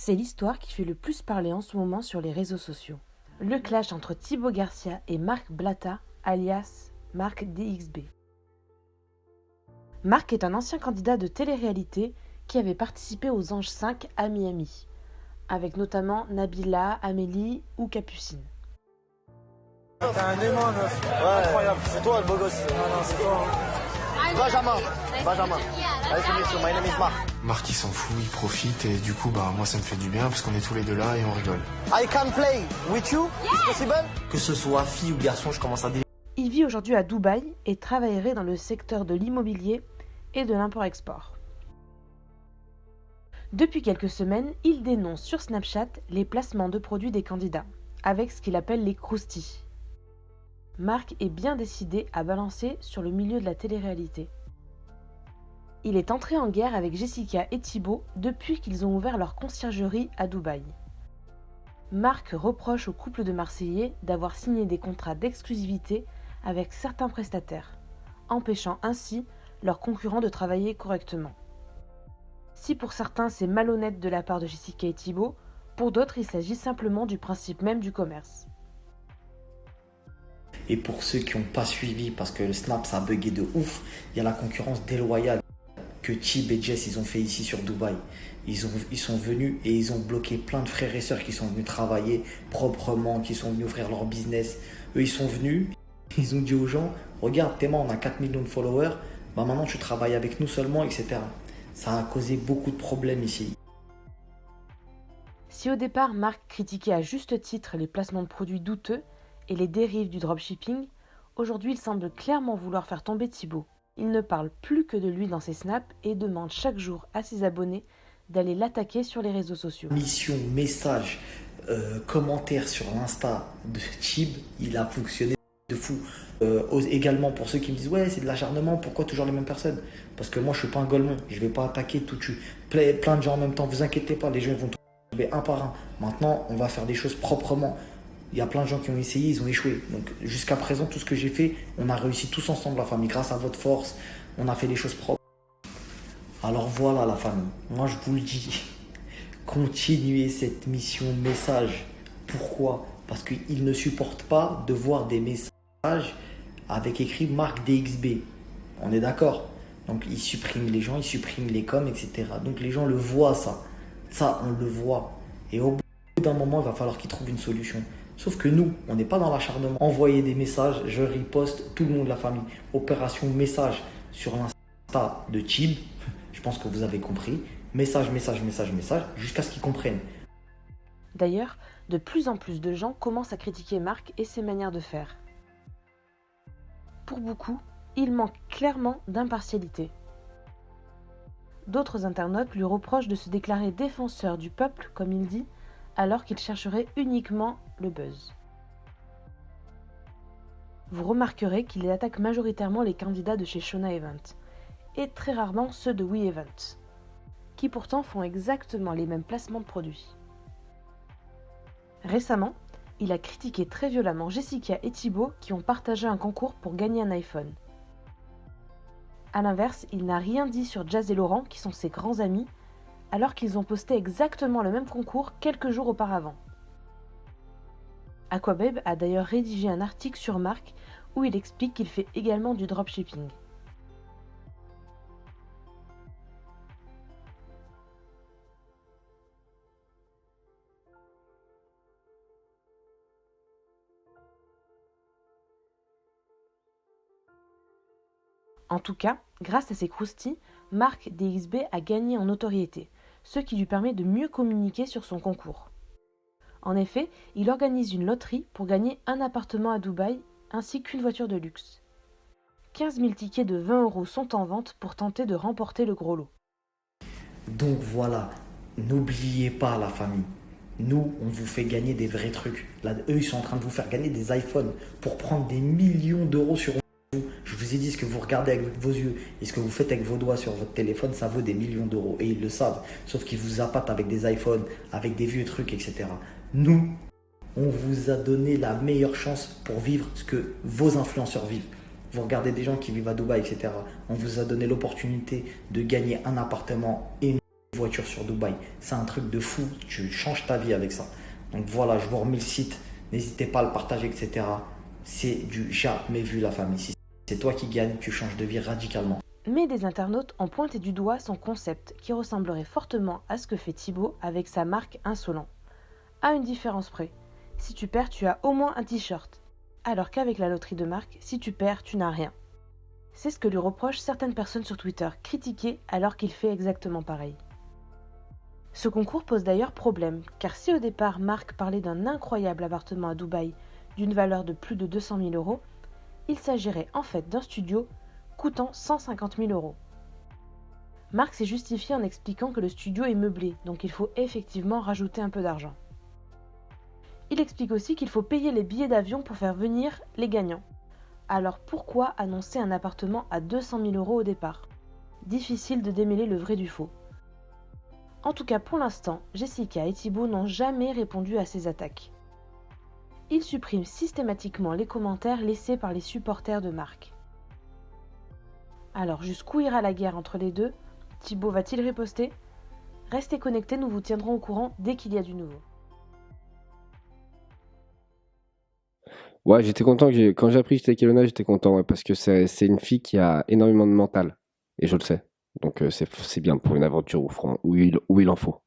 C'est l'histoire qui fait le plus parler en ce moment sur les réseaux sociaux. Le clash entre Thibaut Garcia et Marc Blatta, alias Marc DXB. Marc est un ancien candidat de télé-réalité qui avait participé aux Anges 5 à Miami, avec notamment Nabila, Amélie ou Capucine. T'es un aimant, meuf. Ouais, incroyable. C'est toi le beau gosse. Non, c'est toi. Benjamin. My name is Marc. Marc il s'en fout, il profite et du coup moi ça me fait du bien parce qu'on est tous les deux là et on rigole. I can play with you, it's possible? Que ce soit fille ou garçon, je commence à dire. Il vit aujourd'hui à Dubaï et travaillerait dans le secteur de l'immobilier et de l'import-export. Depuis quelques semaines, il dénonce sur Snapchat les placements de produits des candidats, avec ce qu'il appelle les croustilles. Marc est bien décidé à balancer sur le milieu de la télé-réalité. Il est entré en guerre avec Jessica et Thibaut depuis qu'ils ont ouvert leur conciergerie à Dubaï. Marc reproche au couple de Marseillais d'avoir signé des contrats d'exclusivité avec certains prestataires, empêchant ainsi leurs concurrents de travailler correctement. Si pour certains c'est malhonnête de la part de Jessica et Thibaut, pour d'autres il s'agit simplement du principe même du commerce. Et pour ceux qui n'ont pas suivi, parce que le Snap ça a bugué de ouf, il y a la concurrence déloyale que Thib et Jess ils ont fait ici sur Dubaï. Ils sont venus et ils ont bloqué plein de frères et sœurs qui sont venus travailler proprement, qui sont venus ouvrir leur business. Eux ils sont venus, ils ont dit aux gens, regarde Théma on a 4 millions de followers, maintenant tu travailles avec nous seulement, etc. Ça a causé beaucoup de problèmes ici. Si au départ Marc critiquait à juste titre les placements de produits douteux et les dérives du dropshipping, aujourd'hui il semble clairement vouloir faire tomber Thibaut. Il ne parle plus que de lui dans ses snaps et demande chaque jour à ses abonnés d'aller l'attaquer sur les réseaux sociaux. Mission, message, commentaire sur l'Insta de Thib, il a fonctionné de fou. Également pour ceux qui me disent ouais c'est de l'acharnement, pourquoi toujours les mêmes personnes? Parce que moi je suis pas un golemon, je vais pas attaquer plein de gens en même temps, vous inquiétez pas, les gens vont tomber un par un. Maintenant on va faire des choses proprement. Il y a plein de gens qui ont essayé, ils ont échoué. Donc jusqu'à présent, tout ce que j'ai fait, on a réussi tous ensemble, la famille. Grâce à votre force, on a fait les choses propres. Alors voilà la famille. Moi je vous le dis, continuez cette mission message. Pourquoi? Parce qu'ils ne supportent pas de voir des messages avec écrit Marc DXB. On est d'accord? Donc ils suppriment les gens, ils suppriment les coms, etc. Donc les gens le voient ça. Ça, on le voit. Et au bout d'un moment, il va falloir qu'ils trouvent une solution. Sauf que nous, on n'est pas dans l'acharnement. Envoyez des messages, je riposte, tout le monde de la famille. Opération message sur l'Insta de Thib. Je pense que vous avez compris. Message, jusqu'à ce qu'ils comprennent. D'ailleurs, de plus en plus de gens commencent à critiquer Marc et ses manières de faire. Pour beaucoup, il manque clairement d'impartialité. D'autres internautes lui reprochent de se déclarer défenseur du peuple, comme il dit, alors qu'il chercherait uniquement le buzz. Vous remarquerez qu'il attaque majoritairement les candidats de chez Shona Event, et très rarement ceux de WeEvent, qui pourtant font exactement les mêmes placements de produits. Récemment, il a critiqué très violemment Jessica et Thibaut qui ont partagé un concours pour gagner un iPhone. A l'inverse, il n'a rien dit sur Jazz et Laurent, qui sont ses grands amis, alors qu'ils ont posté exactement le même concours quelques jours auparavant. Aquababe a d'ailleurs rédigé un article sur Marc où il explique qu'il fait également du dropshipping. En tout cas, grâce à ses croustilles, Marc DXB a gagné en notoriété, ce qui lui permet de mieux communiquer sur son concours. En effet, il organise une loterie pour gagner un appartement à Dubaï ainsi qu'une voiture de luxe. 15 000 tickets de 20 € sont en vente pour tenter de remporter le gros lot. Donc voilà, n'oubliez pas la famille. Nous, on vous fait gagner des vrais trucs. Là, eux, ils sont en train de vous faire gagner des iPhones pour prendre des millions d'euros sur vous. Je vous ai dit ce que vous regardez avec vos yeux et ce que vous faites avec vos doigts sur votre téléphone, ça vaut des millions d'euros. Et ils le savent. Sauf qu'ils vous appâtent avec des iPhones, avec des vieux trucs, etc. Nous, on vous a donné la meilleure chance pour vivre ce que vos influenceurs vivent. Vous regardez des gens qui vivent à Dubaï, etc. On vous a donné l'opportunité de gagner un appartement et une voitures sur Dubaï. C'est un truc de fou. Tu changes ta vie avec ça. Donc voilà, je vous remets le site. N'hésitez pas à le partager, etc. C'est du jamais vu, la famille. Si c'est toi qui gagnes, tu changes de vie radicalement. Mais des internautes ont pointé du doigt son concept qui ressemblerait fortement à ce que fait Thibaut avec sa marque Insolent. À une différence près. Si tu perds, tu as au moins un t-shirt. Alors qu'avec la loterie de marque, si tu perds, tu n'as rien. C'est ce que lui reprochent certaines personnes sur Twitter, critiquées alors qu'il fait exactement pareil. Ce concours pose d'ailleurs problème, car si au départ Marc parlait d'un incroyable appartement à Dubaï d'une valeur de plus de 200 000 euros, il s'agirait en fait d'un studio coûtant 150 000 euros. Marc s'est justifié en expliquant que le studio est meublé, donc il faut effectivement rajouter un peu d'argent. Il explique aussi qu'il faut payer les billets d'avion pour faire venir les gagnants. Alors pourquoi annoncer un appartement à 200 000 euros au départ ? Difficile de démêler le vrai du faux. En tout cas pour l'instant, Jessica et Thibaut n'ont jamais répondu à ces attaques. Ils suppriment systématiquement les commentaires laissés par les supporters de Marc. Alors jusqu'où ira la guerre entre les deux ? Thibaut va-t-il riposter ? Restez connectés, nous vous tiendrons au courant dès qu'il y a du nouveau. Ouais, j'étais content quand j'ai appris que j'étais Kelowna, j'étais content, ouais, parce que c'est une fille qui a énormément de mental. Et je le sais. Donc c'est bien pour une aventure où il en faut.